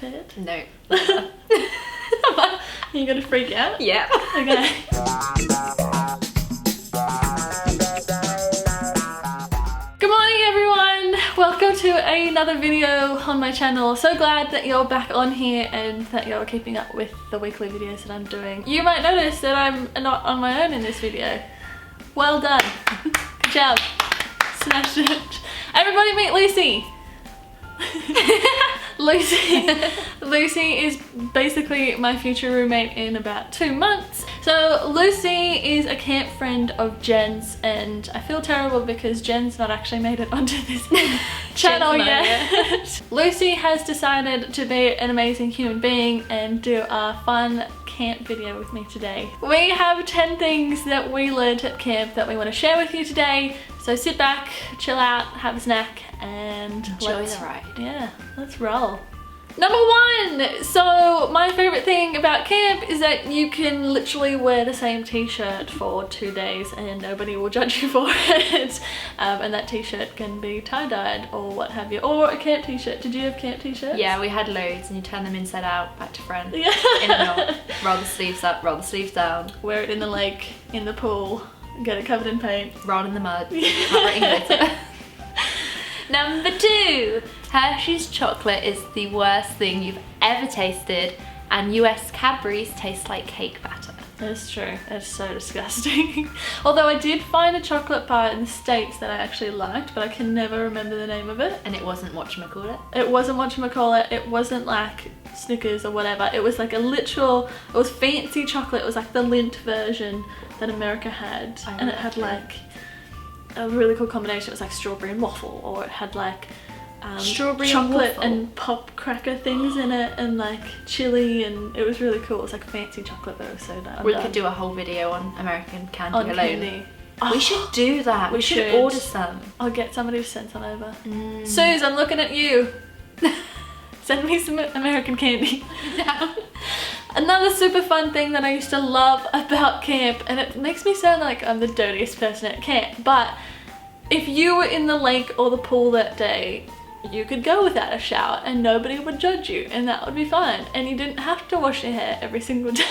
prepared? No. Are you gonna freak out? Yeah. Okay. Good morning everyone! Welcome to another video on my channel. So glad that you're back on here and that you're keeping up with the weekly videos that I'm doing. You might notice that I'm not on my own in this video. Well done. Good job. Smashed it. Everybody meet Lucy! Lucy is basically my future roommate in about 2 months. So Lucy is a camp friend of Jen's, and I feel terrible because Jen's not actually made it onto this channel yet. Lucy has decided to be an amazing human being and do a fun camp video with me today. We have 10 things that we learned at camp that we want to share with you today. So sit back, chill out, have a snack, and enjoy the ride. Yeah, let's roll. Number 1! So my favourite thing about camp is that you can literally wear the same t-shirt for 2 days and nobody will judge you for it. And that t-shirt can be tie-dyed or what have you, or a camp t-shirt. Did you have camp t-shirts? Yeah, we had loads, and you turn them inside out, back to front. Yeah. In a knot. Roll the sleeves up, roll the sleeves down. Wear it in the lake, in the pool, get it covered in paint. Roll in the mud, cover it in glitter. Number 2, Hershey's chocolate is the worst thing you've ever tasted, and US Cadbury's taste like cake batter. That's true. That's so disgusting. Although I did find a chocolate bar in the States that I actually liked, but I can never remember the name of it. And it wasn't whatchamacallit? It wasn't whatchamacallit. It wasn't like Snickers or whatever. It was like a literal, it was fancy chocolate. It was like the Lindt version that America had. And it had like a really cool combination. It was like strawberry and waffle, or it had like strawberry chocolate and pop cracker things in it, and like chili, and it was really cool. It was like fancy chocolate, but it was so nice. We could do a whole video on American candy on alone. Candy. Oh, we should do that. We should order some. I'll get somebody to send some over. Suze, I'm looking at you. Send me some American candy. Another super fun thing that I used to love about camp, and it makes me sound like I'm the dirtiest person at camp, but if you were in the lake or the pool that day, you could go without a shower and nobody would judge you, and that would be fine, and you didn't have to wash your hair every single day.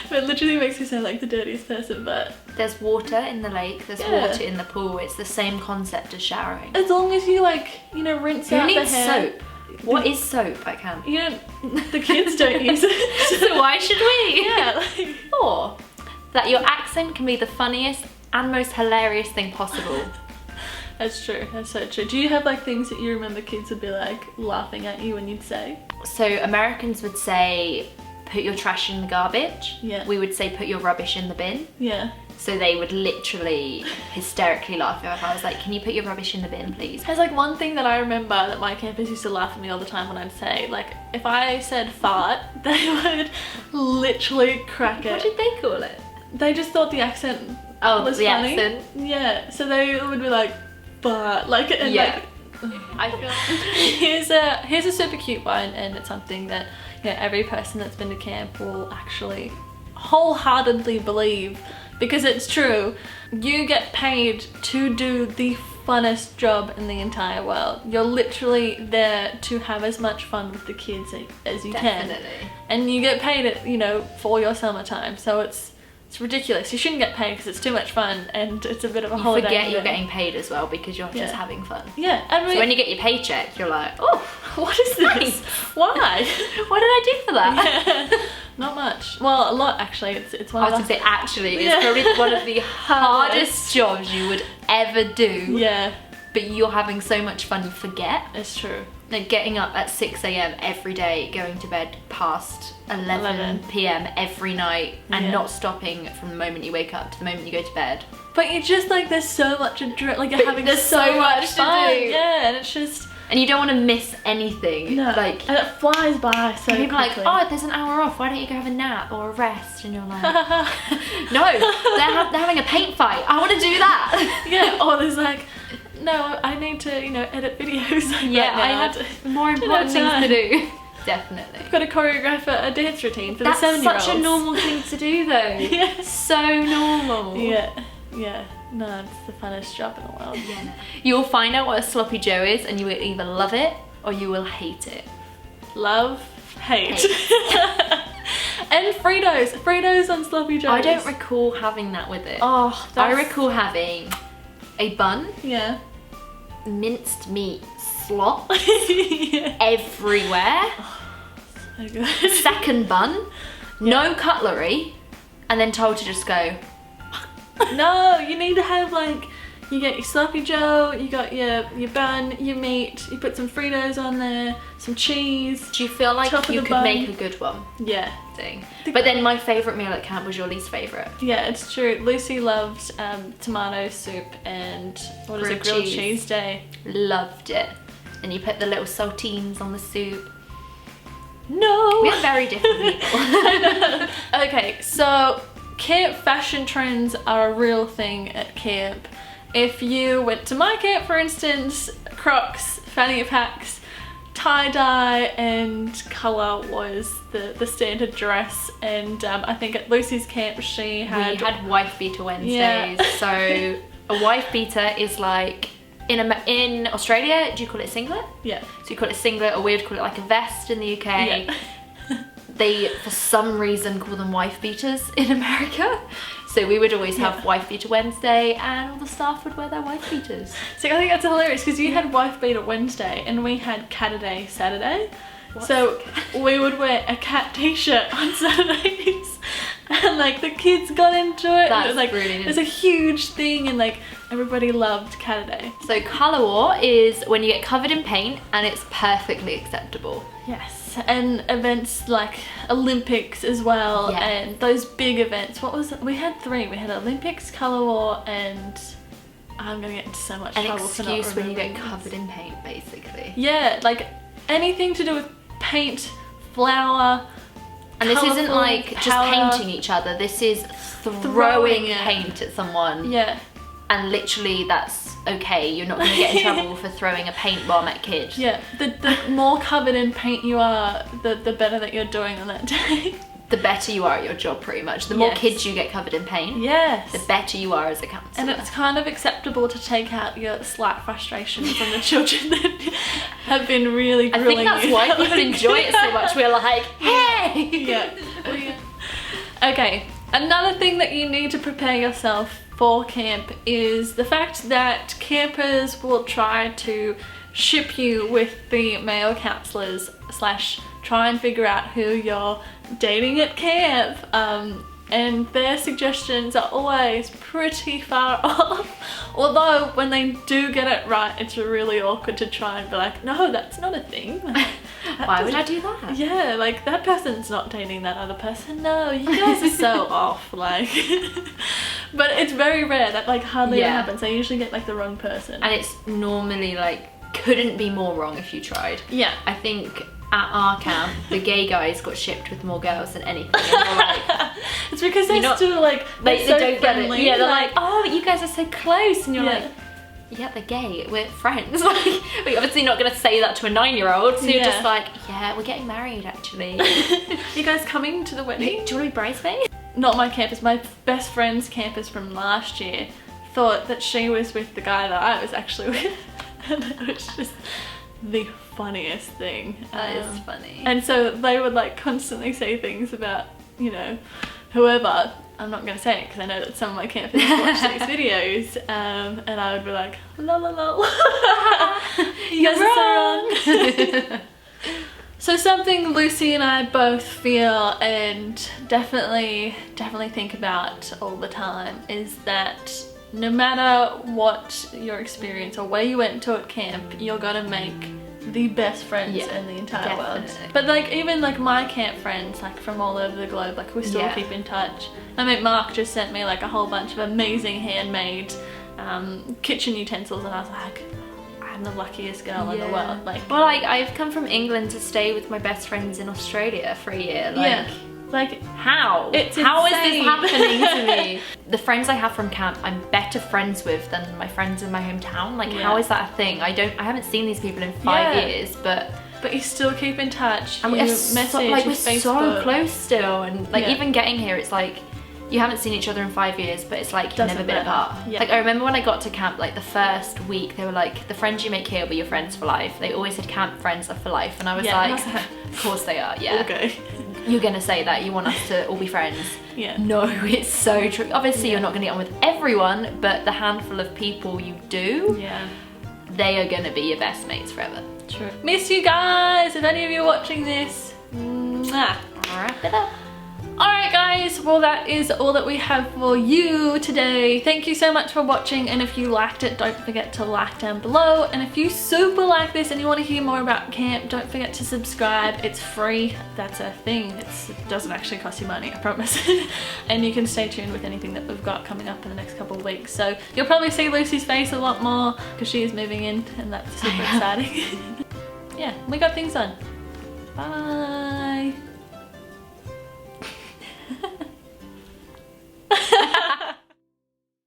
It literally makes me sound like the dirtiest person, but there's water in the lake, there's water in the pool. It's the same concept as showering. As long as you like, you know, rinse out the hair. Soap? What is soap at camp? You don't, the kids don't use it. So why should we? Yeah, like, or that your accent can be the funniest and most hilarious thing possible. That's true, that's so true. Do you have like things that you remember kids would be like laughing at you when you'd say? So Americans would say, put your trash in the garbage. Yeah. We would say, put your rubbish in the bin. Yeah. So they would literally hysterically laugh if I was like, can you put your rubbish in the bin, please? There's like one thing that I remember that my campers used to laugh at me all the time when I'd say, like, if I said fart, they would literally crack it. What did they call it? They just thought the accent was the funny. accent. Yeah, so they would be like, fart, like, and yeah. like, I feel here's a super cute one, and it's something that, you know, every person that's been to camp will actually wholeheartedly believe, because it's true. You get paid to do the funnest job in the entire world. You're literally there to have as much fun with the kids as you can. And you get paid it, you know, for your summertime. So it's ridiculous. You shouldn't get paid because it's too much fun and it's a bit of a holiday. You forget you're getting paid as well because you're just having fun. Yeah. I mean, so when you get your paycheck, you're like, oh, what is this? Why? What did I do for that? Yeah. Not much. Well, a lot actually. It's one of the... I was going to say actually, it's probably one of the hardest jobs you would ever do. Yeah. But you're having so much fun you forget. It's true. Like getting up at 6 AM every day, going to bed past 11 PM every night, and not stopping from the moment you wake up to the moment you go to bed. But you're just like, there's so much adrenaline, like you're having there's so much fun. to do. Yeah, and it's just... And you don't want to miss anything. No, like, and it flies by so people quickly. are like, oh, there's an hour off, why don't you go have a nap or a rest? And you're like, no, they're having a paint fight, I want to do that. Yeah, or there's like, no, I need to, you know, edit videos. Yeah, right now. I have more important things to do. Definitely. I've got to choreograph a dance routine for the 7-year-olds. That's such a normal thing to do though. Yeah. So normal. Yeah, yeah. No, it's the funnest job in the world. Yeah. You'll find out what a sloppy joe is and you will either love it or you will hate it. love, hate. And Fritos on sloppy joes. I don't recall having that with it. Oh, I recall having a bun, yeah. minced meat slop Yeah. everywhere, So good. second bun, no cutlery, and then told to just go. No, you need to have like, you get your sloppy joe, you got your bun, your meat, you put some Fritos on there, some cheese. Do you feel like Top of you the could bun. make a good one? Yeah. Thing. But then my favourite meal at camp was your least favourite. Yeah, it's true. Lucy loved tomato soup and grilled cheese day. Loved it. And you put the little saltines on the soup. No! We are very different people. Okay, so camp fashion trends are a real thing at camp. If you went to my camp, for instance, Crocs, fanny packs, tie-dye and colour was the standard dress, and I think at Lucy's camp we had wife beater Wednesdays. Yeah. So a wife beater is like, in Australia, do you call it singlet? Yeah. So you call it singlet, or we would call it like a vest in the UK. Yeah. They, for some reason, call them wife beaters in America. So we would always have wife beater Wednesday, and all the staff would wear their wife beaters. So I think that's hilarious because you had wife beater Wednesday and we had Cat-a-day Saturday. So we would wear a cat t-shirt on Saturdays, and like the kids got into it. That's It was, like, brilliant. It was a huge thing, and like everybody loved Cat-a-day. So colour war is when you get covered in paint, and it's perfectly acceptable. Yes, and events like Olympics as well, Yeah. and those big events. What was it? We had 3. We had Olympics, colour war, and I'm gonna get into so much An trouble for not excuse when you get remembering covered in paint, basically. Yeah, like anything to do with paint, flour, And this isn't colourful like just powder. painting each other, this is Throwing throwing it. paint at someone. Yeah, And literally that's okay, you're not gonna get in trouble for throwing a paint bomb at kids. yeah. The more covered in paint you are, the better that you're doing on that day. The better you are at your job, pretty much. The more Yes. kids you get covered in paint, Yes. the better you are as a counsellor. And it's kind of acceptable to take out your slight frustration from the children that have been really I grilling think that's you. why people enjoy it so much. We're like, hey! Yeah. Okay, another thing that you need to prepare yourself for camp is the fact that campers will try to ship you with the male counsellors / try and figure out who you're dating at camp. And their suggestions are always pretty far off. Although when they do get it right, it's really awkward to try and be like, no, that's not a thing. Why would I do that? Yeah, like that person's not dating that other person. No, you guys are so off. Like, but it's very rare. That like hardly ever Yeah. happens. I usually get like the wrong person. And it's normally like, couldn't be more wrong if you tried. Yeah. I think at our camp, the gay guys got shipped with more girls than anything. And we're like, It's because they're You're not- still like they so don't get it. friendly. Yeah, they're like, oh, but you guys are so close. And you're Yeah. like, yeah, they're gay. We're friends. Like, we're obviously not going to say that to a 9-year-old. So you're Yeah. just like, yeah, we're getting married actually. you guys coming to the wedding? Do you want to be bridesmaid? Not my campus, my best friend's campus from last year thought that she was with the guy that I was actually with. And it was just the funniest thing. That is funny. And so they would like constantly say things about, you know, whoever. I'm not going to say it because I know that some of my campers watch these videos, and I would be like, la la la. You guys are so wrong. So something Lucy and I both feel and definitely think about all the time is that no matter what your experience or where you went to at camp, you're gonna make the best friends in the entire world. But like even like my camp friends like from all over the globe, like we still keep in touch. I mean, Mark just sent me like a whole bunch of amazing handmade kitchen utensils, and I was like, I'm the luckiest girl in the world. Like, well, like I've come from England to stay with my best friends in Australia for a year. Like, like how? It's how is insane. this happening to me? The friends I have from camp, I'm better friends with than my friends in my hometown. Like, how is that a thing? I haven't seen these people in 5 years, but you still keep in touch. and you we're message, like we're Facebook. so close still, and like even getting here, it's like you haven't seen each other in 5 years, but it's like you've Doesn't never been matter. apart. Yeah. Like I remember when I got to camp, like the first week, they were like, the friends you make here will be your friends for life. They always said camp friends are for life, and I was like, of course they are, yeah. Okay. You're gonna say that, you want us to all be friends. Yeah. No, it's so true. Obviously you're not gonna get on with everyone, but the handful of people you do, Yeah. they are gonna be your best mates forever. True. Miss you guys, if any of you are watching this. Mwah. Wrap it up. Alright guys, well that is all that we have for you today. Thank you so much for watching, and if you liked it, don't forget to like down below. And if you super like this and you want to hear more about camp, don't forget to subscribe. It's free. That's a thing. It doesn't actually cost you money, I promise. And you can stay tuned with anything that we've got coming up in the next couple of weeks. So you'll probably see Lucy's face a lot more because she is moving in, and that's super exciting. Yeah, we got things on. Bye.